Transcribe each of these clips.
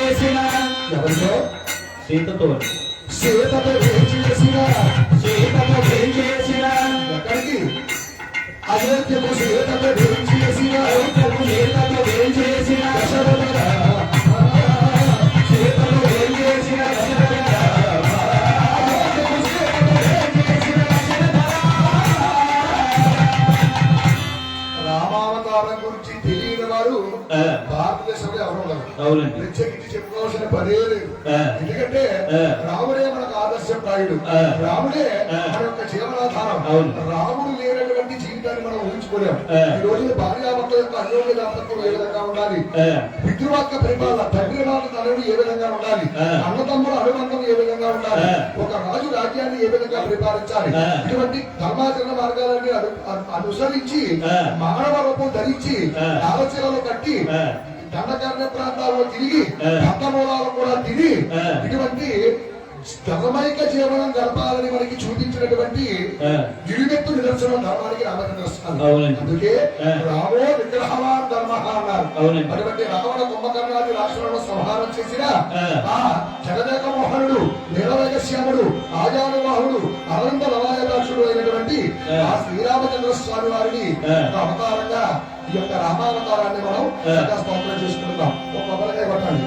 చేసిన ఎవరితో? సీతతో సీతతో ఏం చేసిన? సీతతో ఏం చేసిన ఎక్కడికి? అయోధ్యకు సీతతో ఏం చేసిన? అయోధ్యకు సీతతో ఏం చేసిన దశరథ సీతతో ఏం చేసిన రామావతారం గురించి తెలియని వారు ఆ. భారతదేశంలో ఎవరు ఉండరు. అవునండి. ప్రత్యేకించి చెప్పుకోవాల్సిన పదే లేదు. ఆ. ఎందుకంటే ఆ. రాముడే మనకు ఆదర్శప్రాయుడు. ఆ. రాముడే ఆ. మన యొక్క జీవనాధారం. అవును. రాముడు లేనటువంటి జీవితాన్ని మనం ఊహించుకోలేం. ఆ. ఈ రోజు భార్యాభర్తల యొక్క అన్యోన్య దాంపత్యం ఏ విధంగా ఉండాలి, పితృవాక్య పరిపాలన, తండ్రి మాట తనయుడు ఏ విధంగా ఉండాలి, ఆ. అన్నదమ్ముల అనుబంధం ఏ విధంగా ఉండాలి, ఆ. ఒక రాజు రాజ్యాన్ని ఏ విధంగా పరిపాలించాలి, ఆ. ఇటువంటి ధర్మాచరణ మార్గాలన్నీ అనుసరించి ఆ. మానవ రూపం ధరించి ఆ. ఆలోచనలు కట్టి ఆ. దండకారణ్య ప్రాంతాల్లో తిరిగి ఆ. కందమూలాలు కూడా తిరిగి ఆ. ఇటువంటి ధర్మైక జీవనం గడపాలని మనకి చూపించినటువంటి గిరిమెత్తు నిదర్శనం ధర్మానికి రామచంద్ర స్వామి. అవునండి. అందుకే ఆ. రామో విగ్రహవాన్ ధర్మ అన్నారు. అవునండి. అటువంటి రావణ కుంభకర్ణాది రాష్ట్రాలను సంహారం చేసిన ఆ. ఆ జగదేక మోహనుడు, నీలవేగశ్యాముడు, ఆజానువాహుడు, అనంత లవాయదాక్షుడు అయినటువంటి ఆ. ఆ శ్రీరామచంద్ర స్వామి వారిని ఆ. ఒక అవతారంగా ఈ యొక్క రామావతారాన్ని మనం స్తోత్రం చేసుకుంటున్నాం. ఒక మొదలకాయ కొట్టండి.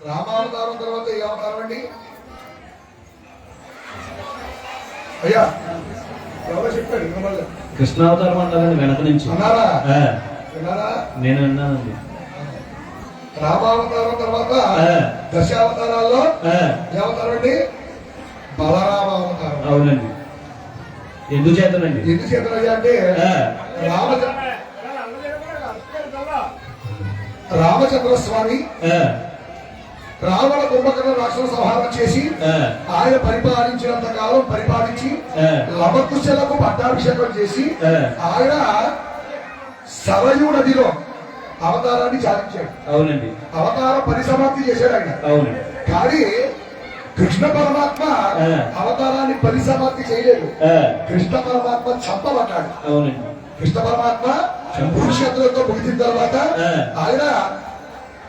రామావతారం తర్వాత ఏ అవతారం అండి? అయ్యా ఎవరో చెప్పాడు మిమ్మల్ని కృష్ణావతారం అంటారండి వెనక నుంచి. అన్నారా? ఆ. విన్నారా? నేను విన్నానండి. రామావతారం తర్వాత దశావతారాల్లో ఏ అవతారం అండి? బలరామ అవతారం. అవునండి. ఎందుకు చేతనండి? ఎందుకు చేతనయ్యా అంటే రామచంద్ర స్వామి రావణ కుంభకర్ణ రాక్షస సంహారం చేసి ఆయన పరిపాలించినంత కాలం పరిపాలించి లవకుశలకు పట్టాభిషేకం చేసి ఆయన సరయూ నదిలో అవతారాన్ని చాలించాడు. అవునండి. అవతార పరిసమాప్తి చేశాడు ఆయన. అవునండి. కానీ కృష్ణ పరమాత్మ అవతారాన్ని పరిసమాప్తి చేయలేదు. కృష్ణ పరమాత్మ చంపబడ్డాడు. అవునండి. కృష్ణ పరమాత్మ కురుక్షేత్రంతో ముగిసిన తర్వాత ఆయన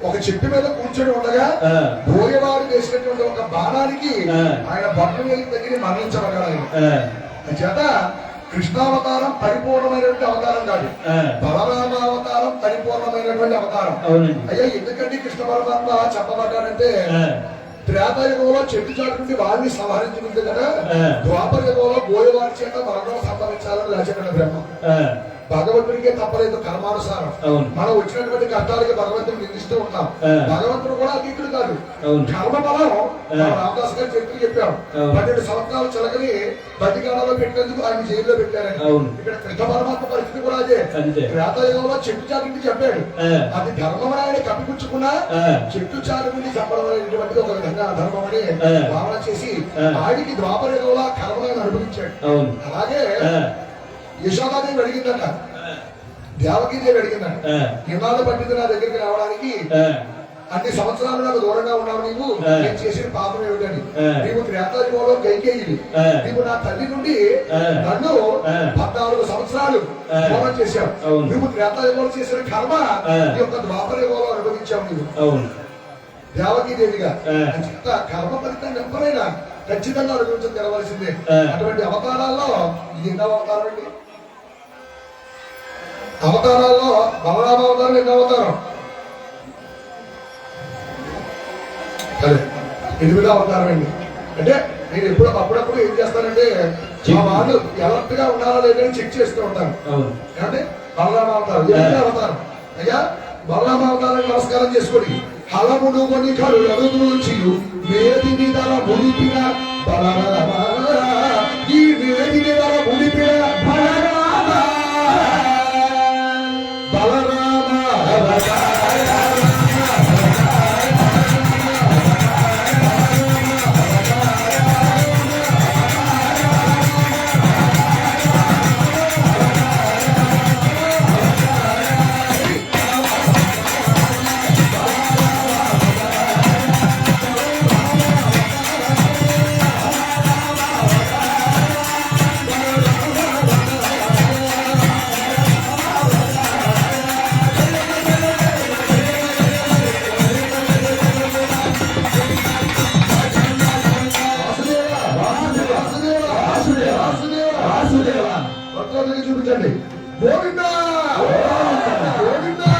ఒక చెట్టు మీద కూర్చొని ఉండగా బోయవాడు వేసినటువంటి ఒక బాణానికి ఆయన బట్టలు వెళ్ళి తగిలి మరణించబడ్డాడు. ఆయన చేత కృష్ణావతారం పరిపూర్ణమైనటువంటి అవతారం కాదు, బలరామ అవతారం పరిపూర్ణమైనటువంటి అవతారం. అయ్యా ఎందుకంటే కృష్ణ పరమాత్మ చెప్పబడ్డాడంటే త్రేతాయుగంలో చెట్టు చాటు నుండి వారిని సంహరించుకుంది కదా, ద్వాపర యుగంలో బోయవారి చేత మరణం సంభవించాలని రాజకీయ బ్రహ్మ. భగవంతుడికే తప్పలేదు కర్మానుసారం. మనం వచ్చినటువంటి కష్టాలకి భగవంతుడు నిందిస్తూ ఉంటాం. భగవంతుడు కూడా అతీతుడు కాదు. కర్మ బలం రామదాస్ గారు చెట్టు చెప్పాం. 12 సంవత్సరాలు చిలకని బతికాడలో పెట్టేందుకు ఆయన జైల్లో పెట్టారని. ఇక్కడ కృష్ణ పరమాత్మ పరిస్థితి కూడా అదే. త్రేతాయుగంలో చెట్టు చాటు చెప్పాడు. అది ధర్మం ఆయన కప్పిపుచ్చుకున్నా చెట్టు చాటు నుండి చెప్పడం అనేటువంటిది ఒక విధంగా అధర్మం అని భావన చేసి ఆడికి ద్వాపర యుగంలో కర్మలను అనుభవించాడు. అలాగే యశోదాదేవి అడిగిందట, దేవకీదేవి అడిగిందట, ఇన్నాళ్ళు పట్టింది నా దగ్గరికి రావడానికి, అన్ని సంవత్సరాలు నాకు దూరంగా ఉన్నావు, నీవు నేను చేసిన పాపం ఏమిటని. నీవు త్రేతాయుగంలో కైకేయివి, నీవు నా తల్లి నుండి నన్ను 14 సంవత్సరాలు దూరం చేశావు. నువ్వు త్రేతాయుగంలో చేసిన కర్మ ఈ యొక్క ద్వాపర యుగంలో అనుభవించావు. నీవు దేవకీదేవిగా అంత కర్మ ఫలితాన్ని ఎవరైనా ఖచ్చితంగా అనుభవించడం తెలవలసిందే. అటువంటి అవతారాల్లో ఇది ఎన్నో అవతారం అండి. అవతారాల్లో బలరామ అవతారం ఎన్నో అవతారం? సరే, 8వ అవతారం అండి. అంటే నేను అప్పుడప్పుడు ఏం చేస్తానంటే మా వాళ్ళు ఎలర్ట్ గా ఉన్నారా లేదని చెక్ చేస్తూ ఉంటాను. అంటే బలరామ అవతారం 8వ అవతారం. అయ్యా బలరామ అవతారానికి నమస్కారం చేసుకోండి. హలమును కొని కళ్ళు అడుగుచి వేదిని ధర ముడిపిన బలరామ, ఈ వేదిని ధర ముడిపిన బలరామ బలరామ చూపించండి. గోవిందా గోవిందా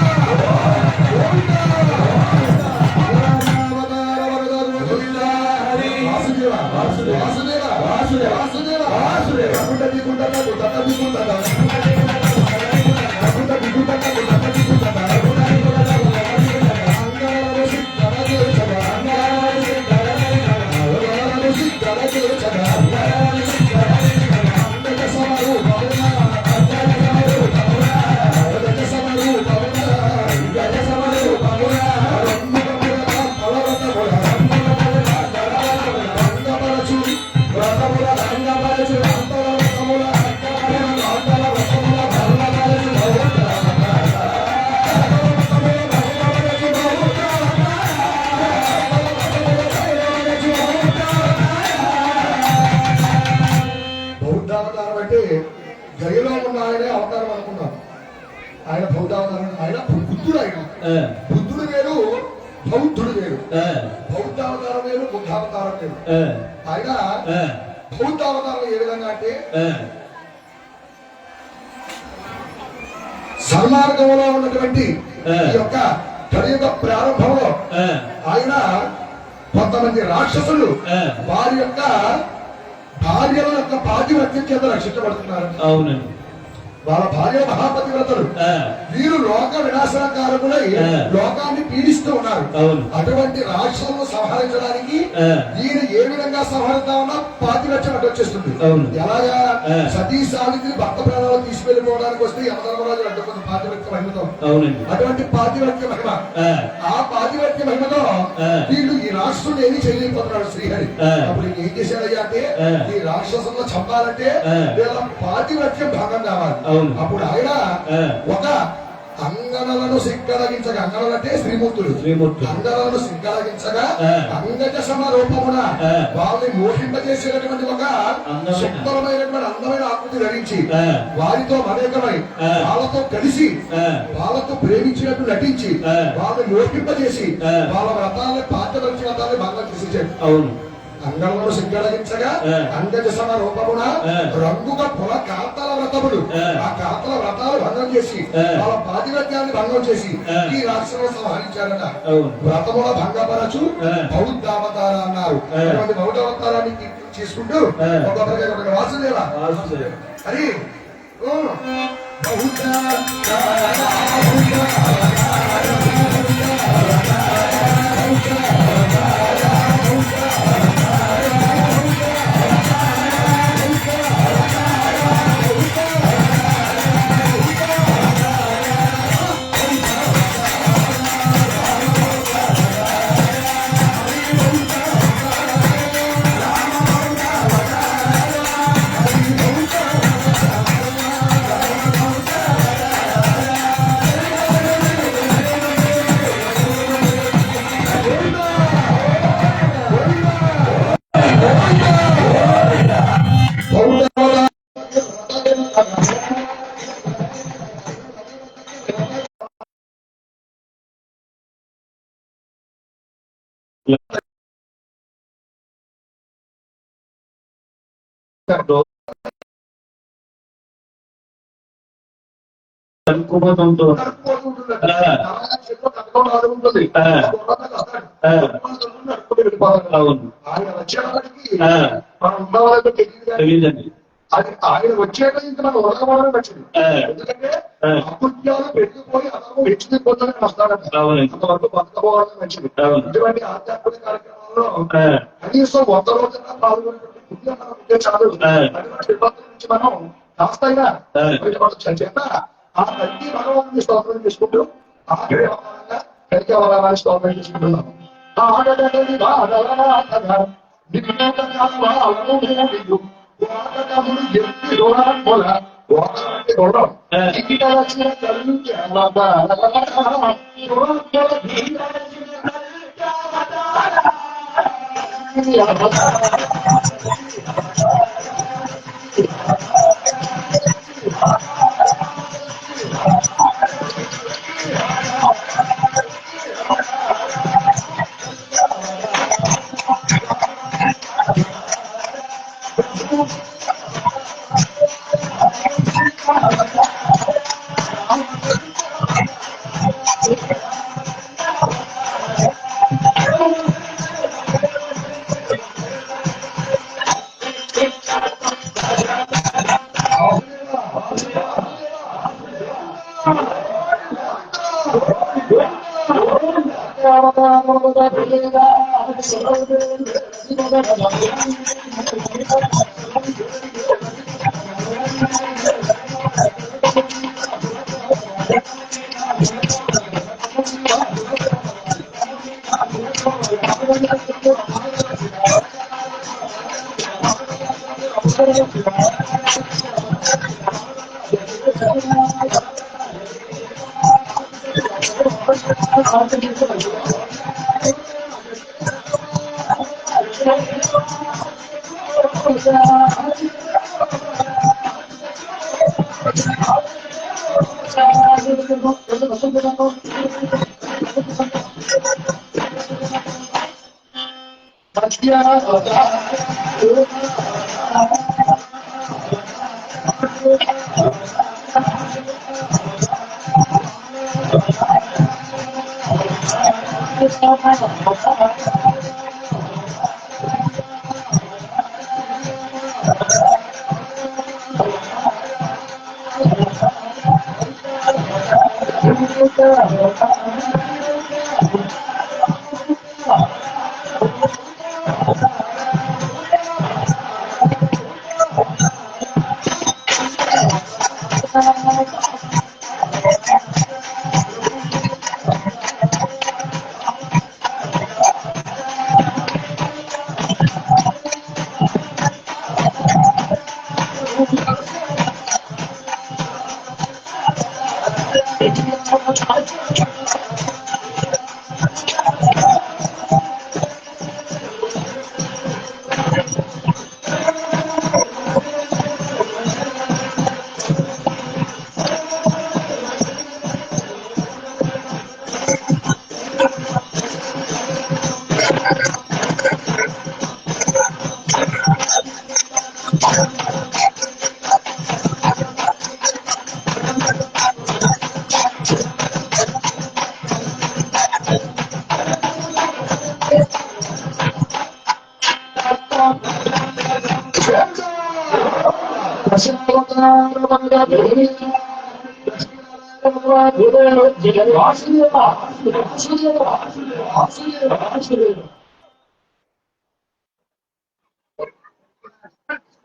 గయలో ఉన్న ఆయనే అవతారం అనుకున్నాం. ఆయన బౌద్ధావతారం. ఆయన బుద్ధుడు. ఆయన బుద్ధుడు వేరు, బౌద్ధుడు వేరు. బౌద్ధావతారం వేరు, బుద్ధావతారం వేరు. ఆయన బౌద్ధావతారం ఏ విధంగా అంటే సన్మార్గంలో ఉన్నటువంటి ఈ యొక్క కలియుగ ప్రారంభంలో ఆయన కొంతమంది రాక్షసులు వారి యొక్క భార్యల యొక్క పాతివ్రత్యం చేత రక్షించబడుతున్నారు. అవునండి. వాళ్ళ భార్య మహాపతివ్రతలు. వీరు లోక వినాశనకారకులై లోకాన్ని పీడిస్తూ ఉన్నారు. అటువంటి రాక్షసులను సంహరించడానికి ఈయన ఏ విధంగా సంహరిస్తా ఉన్నా పాతివ్రత్యం అడ్డొచ్చేస్తుంది. ఎలాగా? సతీ సావిత్రి భర్త ప్రాణాలు తీసుకెళ్లిపోవడానికి వస్తే యమధర్మరాజు అడ్డుకుంది పాతివ్రత్య మహిమతో. అటువంటి పాతివ్రత్య మహిమ, ఆ పాతివ్రత్య మహిమతో వీళ్ళు ఈ రాక్షసుడు ఏమి చేయలేకపోతున్నాడు శ్రీహరి. అప్పుడు ఏం చేశాడయ్యా అంటే ఈ రాక్షసులను చంపాలంటే వీళ్ళ పాతివ్రత్యం భాగం కావాలి. అప్పుడు ఆయన ఒక అంగనలను సిగ్గలగించగా, అంగనలు అంటే శ్రీమూర్తులు, అంగనలను సిగ్గలగించగా అంగజ సమరూపమున వాళ్ళని మోహింపజేసేటటువంటి ఒక సుందరమైనటువంటి అందమైన ఆకృతి ధరించి వారితో మమేకమై వాళ్ళతో కలిసి వాళ్ళతో ప్రేమించినట్టు నటించి వాళ్ళని మోహింపజేసి వాళ్ళ వ్రతాలని పాఠ్యపరిచి వ్రతాన్ని బాగా చేసేసాడు. అంగళమును సిగ్గలగించగా అంగజ సమ రూపమున రంగుగా పొల కాతల వ్రతములు, ఆ కాతల వ్రతాలు భంగం చేసి వాళ్ళ పాతివ్రత్యాన్ని భంగం చేసి ఈ రాక్షసులను సంహరించారట. వ్రతముల భంగపరచు బౌద్ధావతార అన్నారు. బౌద్ధావతారాన్ని చేసుకుంటూ ఒక వాసుదేవ అది బౌద్ధ కలుపుకోవడంతో అవును ఆయన వచ్చేవాడికి మనం ఉన్నవాళ్ళతో తెలియదండి. అది ఆయన వచ్చేట ఇంకా మనం ఉడకమని వచ్చింది. ఎందుకంటే అకృత్యాలు పెరిగిపోయి అతను హెచ్చుకుపోతానే వస్తాడంట. అంతవరకు బతకపోవడం మంచిది. ఇటువంటి ఆధ్యాత్మిక కార్యక్రమాల్లో కనీసం 100 రోజున పాల్గొనేటువంటి పుణ్యం మనం ఉంటే చాలు. అటువంటి విపత్తుల నుంచి మనం కాస్తైనా చేత ఆ తల్లి భగవాన్ని స్తోత్రం చేసుకుంటూ ఆఖరి అవమానంగా కలిగే వరాలని స్తోత్రం చేసుకుంటున్నాము.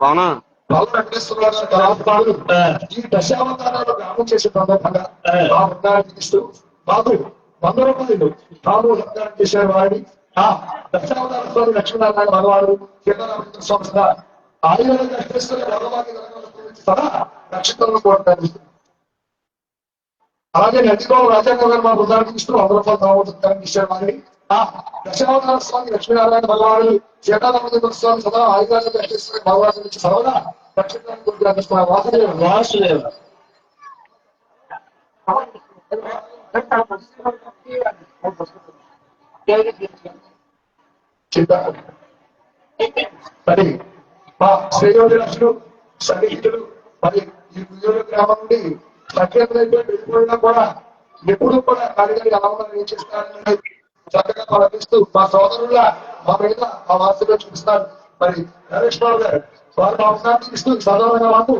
అవునా వెంకటేశ్వర తర్వాత ఈ దశావతారాలు గ్రామం చేసే సందర్భంగా ఆ వృద్ధాన్ని ఇస్తూ బాబు 100 రూపాయలు తాము వృద్ధాన్ని చేసే వాడి ఆ దశావతార స్వామి లక్ష్మీనారాయణ భగవాను సీతారామచంద్ర స్వామి ఆయన వెంకటేశ్వర భగవాన్ని సదా రక్షకులను కోరుతారు. అలాగే నదిలో రాజాంగ గారు మా బృందానికి ఇస్తూ 100 రూపాయలు తాము వృద్ధాన్ని ఇచ్చే వాడిని ఆ దశావతార స్వామి లక్ష్మీనారాయణ భగవాను సీతారామచంద్ర స్వామి సదా ఆయుధాన్ని వెంకటేశ్వర భగవాన్ నుంచి సర్వదా రక్షకులను కోరుతారు. వాసుదేవ చెప్పారు. మరి మా శ్రేయోజనులు సన్నిహితులు మరి ఈ గుంజూరు గ్రామం నుండి సత్యంలో వెళ్ళిపోయినా కూడా ఎప్పుడు కూడా కార్యక్రమం ఆహ్వానం ఏం చేస్తారని చక్కగా పలకిస్తూ మా సోదరుల మా మీద మా వాసులో చూపిస్తారు. మరి నరేష్ బాబు గారు వారు అవసరాన్ని ఇస్తూ సాధారణంగా మాకు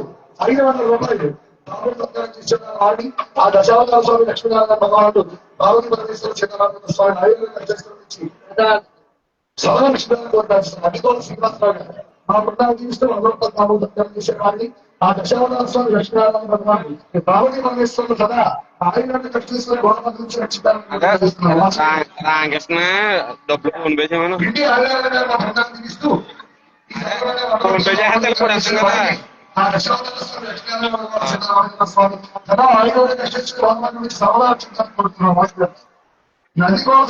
500 రూపాయలు బాబు సత్కారం చేస్తున్నారు. వాడిని ఆ దశావతార స్వామి లక్ష్మీనారాయణ భగవానుడు బాబుని పరమేశ్వర చంద్రనారాయణ స్వామి 500 నుంచి సభలో విషయాలు కోరుతారు. అడ్డుకోవాలి శ్రీనివాసరావు గారు మా బృందాన్ని జీవిస్తూ బాబు సత్కారం చేసేవాడిని ఆ దశావతార స్వామి లక్ష్మీనారాయణ భగవానుడు బాబుని పరమేశ్వరుడు సదా 500 ఖర్చు తీసుకుని గవర్నమెంట్ నుంచి రక్షించాలని రామకృష్ణ డబ్బులు ఫోన్ పే చేయమను. ఇంటి ఆలయాలు మా బృందాన్ని జీవిస్తూ ఫోన్ పే చేస్తే కూడా వస్తుంది కదా. ఆ దశావతార స్వామి లక్ష్మీనారాయణ భగవానుడు స్వామి సదా 500 ఖర్చు తీసుకుని గవర్నమెంట్ నుంచి సభలో రక్షించాలని కోరుతున్నాం. నందిగోడ